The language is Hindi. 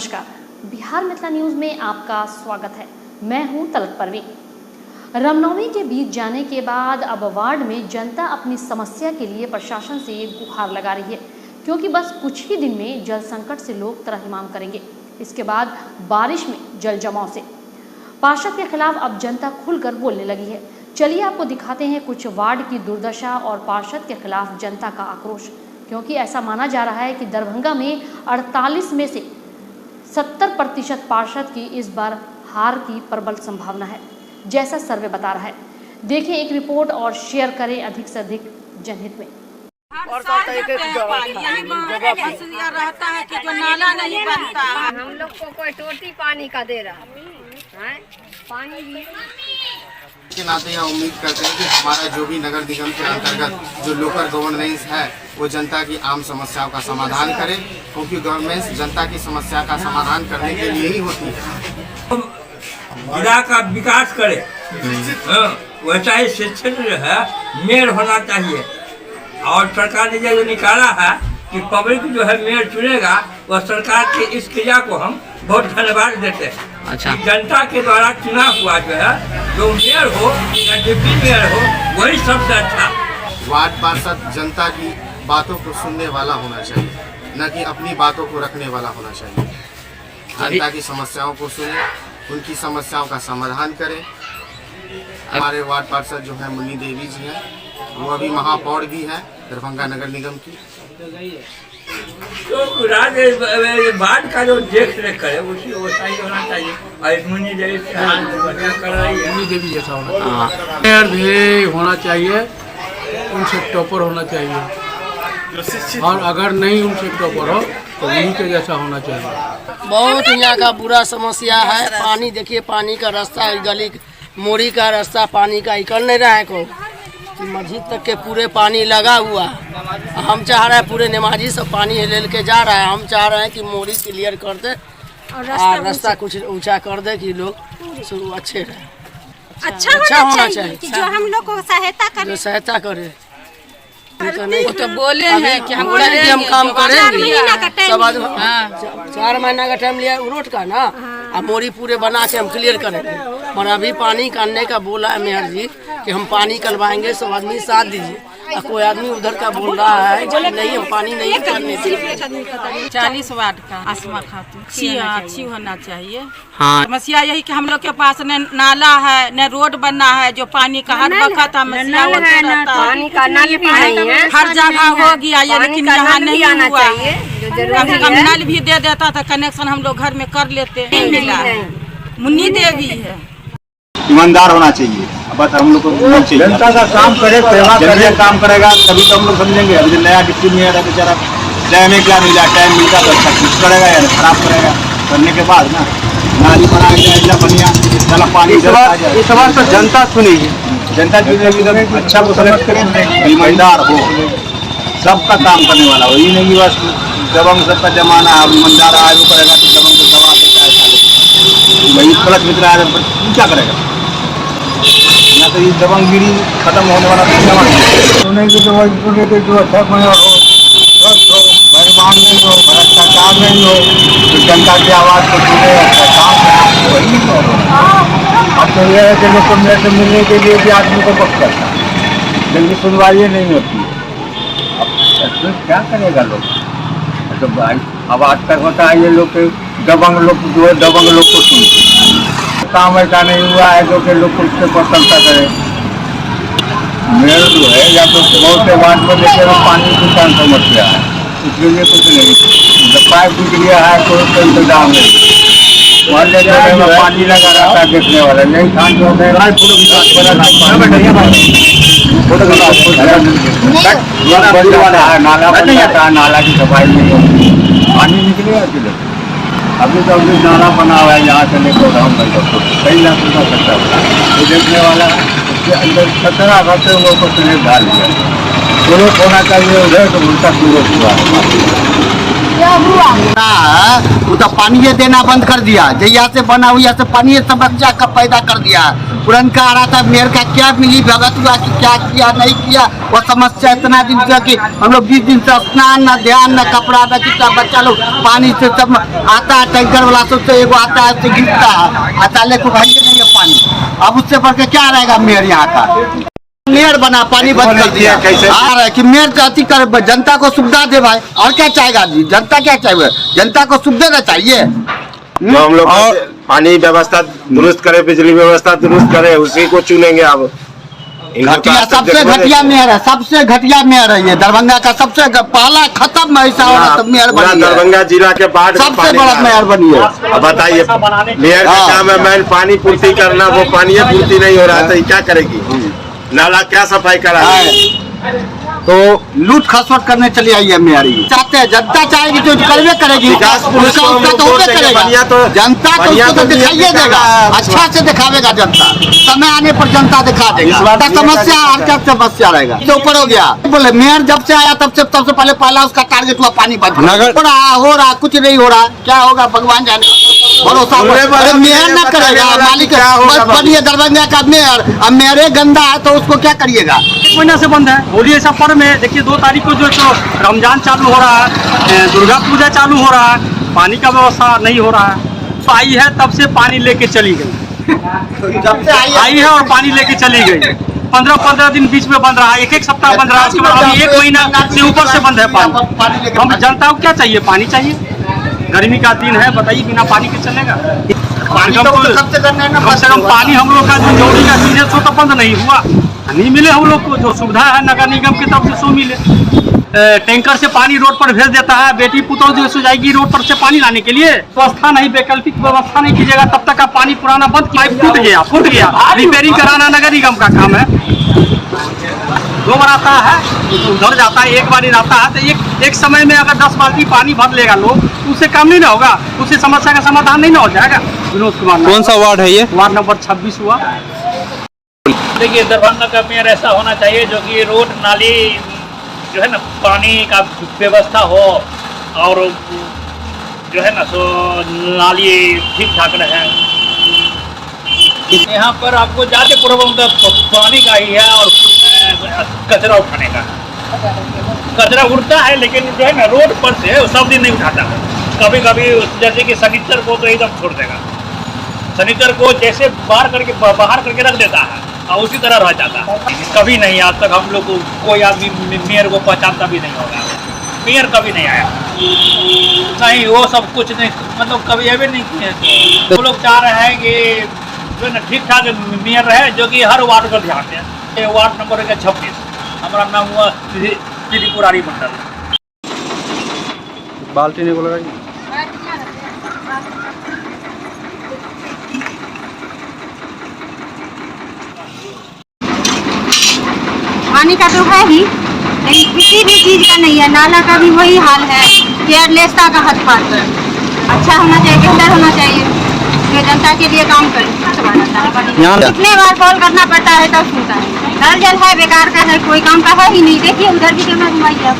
नमस्कार, बिहार मिथिला न्यूज में आपका स्वागत है। मैं हूं तलत परवीन। रामनवमी के बीत जाने के बाद अब वार्ड में जनता अपनी समस्या के लिए प्रशासन से गुहार लगा रही है, क्योंकि बस कुछ ही दिन में जल संकट से लोग त्राहिमाम करेंगे। इसके बाद बारिश में जल जमाव से पार्षद के खिलाफ अब जनता खुलकर बोलने लगी है। चलिए आपको दिखाते हैं कुछ वार्ड की दुर्दशा और पार्षद के खिलाफ जनता का आक्रोश, क्योंकि ऐसा माना जा रहा है कि दरभंगा में 48 में से 70% पार्षद की इस बार हार की प्रबल संभावना है, जैसा सर्वे बता रहा है। देखिए एक रिपोर्ट और शेयर करें अधिक से अधिक जनहित में। और रहता है कि जो नाला नहीं बनता है, हम लोग को कोई टोटी पानी का दे रहा है, पानी भी के नाते यह उम्मीद करते हैं कि हमारा जो भी नगर निगम के अंतर्गत जो लोकल गवर्नेंस है वो जनता की आम समस्याओं का समाधान करे, क्योंकि गवर्नेंस जनता की समस्या का समाधान करने के लिए ही होती है। जिला का विकास करे, वैसा ही शिक्षण जो है मेयर होना चाहिए। और सरकार ने जो निकाला है कि पब्लिक जो है मेयर चुनेगा, वह सरकार के इस क्रिया को हम बहुत धन्यवाद देते हैं। अच्छा, जनता के द्वारा चुना हुआ जो है जो मेयर हो या डिप्टी मेयर हो, वही सबसे अच्छा। वार्ड पार्षद जनता की बातों को सुनने वाला होना चाहिए, न कि अपनी बातों को रखने वाला होना चाहिए। जनता की समस्याओं को सुने, उनकी समस्याओं का समाधान करें। हमारे वार्ड पार्षद जो है मुन्नी देवी जी हैं, वो अभी महापौर भी हैं दरभंगा नगर निगम की। तो वार्ड का जो देख रेख करे उसी वैसा ही होना चाहिए। और मुन्नी देवी कर रही है, मुन्नी देवी जैसा होना चाहिए, मेयर भी होना चाहिए, उनसे टॉपर होना चाहिए, और अगर नहीं उनसे टॉपर हो तो उन्हीं के जैसा होना चाहिए। बहुत यहाँ का बुरा समस्या है। पानी देखिए, पानी का रास्ता, गली मोड़ी का रास्ता पानी का निकल नहीं रहा है को मस्जिद तक के पूरे पानी लगा हुआ। हम चाह रहे हैं पूरे नमाजी सब पानी ले के जा रहा है। हम चाह रहे हैं कि मोड़ी क्लियर कर दे और रास्ता कुछ ऊंचा कर दे कि लोग अच्छे रहे। अच्छा होना चाहिए कि जो हम लोग को सहायता करे। तो बोले हैं कि हम काम करेंगे। सब 4 महीना का टाइम लिया रोड का ना, अब मोड़ी पूरे बना के हम क्लियर करेंगे। और अभी पानी काटने का बोला है मेयर जी कि हम पानी करवाएंगे, सब आदमी साथ दीजिए। कोई आदमी उधर का बोल रहा है कि नहीं हम पानी नहीं करने देंगे। 40 वार्ड का आसमा खातून अच्छी होना चाहिए। हाँ, समस्या यही कि हम लोग के पास न नाला है न रोड बनना है, जो पानी का हर वक्त समस्या होता रहता है। पानी का नल भी नहीं है, हर जगह हो गया ये, लेकिन यहाँ नहीं हुआ। कभी कभी नल भी दे देता था, कनेक्शन हम लोग घर में कर लेते हैं, मिला। मुन्नी देवी है, ईमानदार होना चाहिए। बस हम लोग को जनता का काम करे, सेवा करे, काम करेगा तभी तो हम लोग समझेंगे। अभी नया डिप्टी मेयर है बेचारा, टाइम क्या मिला, टाइम मिलता तो अच्छा कुछ करेगा या खराब करेगा। करने के बाद ना नाली बनाएगा बढ़िया, चला पानी। इस बार तो जनता सुनेगी, जनता जो अच्छा वो समझ करें, ईमानदार हो, सबका काम करने वाला हो। ये नहीं कि बस दबंग सबका जमाना है, ईमानदार आए वो करेगा तो दबंग को दबा देता है। वही प्लस मित्र आए तो क्या करेगा ना, तो ये दबंगगिरी खत्म होने वाला जो अच्छा मेयर हो, स्वस्थ हो, बेईमान नहीं हो, भ्रष्टाचार नहीं हो, तो जनता की आवाज़ को सुने, अच्छा काम वही हो। अब तो यह है कि लोग को मेयर से मिलने के लिए भी आदमी को वक्त करता है, जल्दी सुनवाई नहीं होती है। अब क्या करेगा लोग? तो अब आज तक होता है ये लोग के दबंग लोग जो है दबंग लोग को सुनते। काम ऐसा नहीं हुआ है जो कि लोग उसके प्रशंसा करें। मेयर जो है या तो बहुत से वार्ड में लेकर पानी की समस्या है, इसके लिए कुछ नहीं। जब पाइप टूट गया है तो उसका इंतजाम नहीं, वहाँ ले जाने में पानी लगा रहता है देखने वाला नहीं। खान जो है नाला बन जाता है, नाला की सफाई नहीं होती, पानी निकलेगा किधर? अभी तो अभी नाला बना हुआ है, यहाँ से लेकर गाँव तक कई लाख रुपया खर्चा होता है। तो देखने वाला उसके अंदर 17 घंटे वो कुछ नहीं डाल दिया। दुरुस्त होना चाहिए उधर तो उनका दुरुस्त हुआ वो तो पानी देना बंद कर दिया, जैया से बना हुआ से पानी समस्या का पैदा कर दिया। पुरनका आ रहा था मेयर का क्या मिली भगत हुआ कि क्या किया नहीं किया, वो समस्या इतना दिन से कि हम लोग 20 दिन से स्नान न ध्यान न कपड़ा न कितना बच्चा लोग पानी से सब आता है, टैंकर वाला सबसे एगो आता है उससे गिरता है, आता लेको भाई नहीं है पानी। अब उससे बढ़ के क्या रहेगा मेयर यहाँ का? मेयर बना पानी बंद कर दिया कैसे आ रहा है कि मेयर जाति कर जनता को सुविधा दे भाई, और क्या चाहेगा जी? जनता क्या चाहिए? जनता को सुविधा ना चाहिए। तो हम लोग पानी व्यवस्था दुरुस्त करे, बिजली व्यवस्था दुरुस्त करे, उसी को चुनेंगे। अब घटिया सबसे घटिया मेयर है, सबसे घटिया मेयर है ये दरभंगा का, सबसे पहला खत्म ऐसा हो रहा मेयर बनी है। दरभंगा जिला के बाद सबसे बड़ा मेयर बनी है। अब बताइए मेयर का काम है मैन पानी पूर्ति करना, वो पानी पूर्ति नहीं हो रहा है तो क्या करेगी? नाला क्या सफाई करा तो लूट खसवट करने चली आई है मेयर। चाहते हैं जनता चाहेगी तो करवे करेगी, विकास उसका तो होते करेगा। जनता को उसको तो दिखाइए देगा, अच्छा से दिखावेगा जनता, समय आने पर जनता दिखा देगा। समस्या हर क्या समस्या रहेगा तो ऊपर हो गया। बोले मेयर जब से आया तब से सबसे पहला उसका टारगेट हुआ पानी बंद हो रहा कुछ नहीं हो रहा, क्या होगा भगवान जाने। भरोसा मेयर न करेगा, मालिक बनिए दरभंगा का मेयर, अब मेयर गंदा है तो उसको क्या करिएगा? 1 महीना से बंद है। होली ऐसा पर्व में देखिए 2 तारीख को जो रमजान चालू हो रहा है, दुर्गा पूजा चालू हो रहा है, पानी का व्यवस्था नहीं हो रहा है। तो आई है तब से पानी लेके चली गई, जब से आई है और पानी लेके चली गई। 15 दिन बीच में बंद रहा, एक सप्ताह बंद रहा, उसके बाद अभी 1 महीना से ऊपर से बंद है पानी। हम जनता को क्या चाहिए? पानी चाहिए। गर्मी का दिन है, बताइए बिना पानी के चलेगा? कम से कम पानी हम लोग का जो जरूरी का चीज है सो तो बंद नहीं हुआ, नहीं मिले हम लोग को जो सुविधा है नगर निगम की तरफ से सो मिले। टैंकर से पानी रोड पर भेज देता है, बेटी पुतौह जो सो जाएगी रोड पर से पानी लाने के लिए, व्यवस्था नहीं, वैकल्पिक व्यवस्था नहीं कीजिएगा तब तक का पानी पुराना बंद, पाइप फूट गया, रिपेयरिंग कराना नगर निगम का काम है। 2 बार आता है उधर जाता है, 1 बार आता है तो एक समय में अगर 10 बाल्टी पानी भर लेगा लोग, उससे काम नहीं ना होगा, उससे समस्या का समाधान नहीं ना हो जाएगा। विनोद कुमार। कौन सा वार्ड है ये? वार्ड नंबर 26 हुआ। देखिए दरभंगा का मेयर ऐसा होना चाहिए जो कि रोड नाली जो है ना पानी का व्यवस्था हो, और जो है ना सो नाली ठीक ठाक रहे। यहाँ पर आपको जाके प्रॉब्लम पानी का ही है और कचरा उठाने का। कचरा उठता है लेकिन जो है ना रोड पर से सब दिन नहीं उठाता, कभी कभी जैसे कि शनिचर को तो एकदम छोड़ देगा, शनिचर को जैसे बाहर करके रख देता है और उसी तरह रह जाता है। कभी नहीं, आज तक हम लोग को कोई आदमी मेयर को पहचानता भी नहीं होगा, मेयर कभी नहीं आया नहीं, वो सब कुछ नहीं, मतलब कभी अभी नहीं किए। वो लोग चाह रहे हैं कि जो है ना ठीक ठाक मेयर रहे जो कि हर वार्ड पर ध्यान दें। वार्ड नंबर है 26, हमारा नाम हुआ त्रिपुरारी मंडल। बाल्टी नहीं बोला पानी का तो है ही, लेकिन किसी भी चीज़ का नहीं है। नाला का भी वही हाल है, केयरलेसता का हद पार। अच्छा होना चाहिए, बेहतर होना चाहिए, जो जनता के लिए काम करे। कितने बार कॉल करना पड़ता है तब सुनता है। नल जल है बेकार का है, कोई काम का है ही नहीं। देखिए उधर भी कैमरा घुमाइए आप।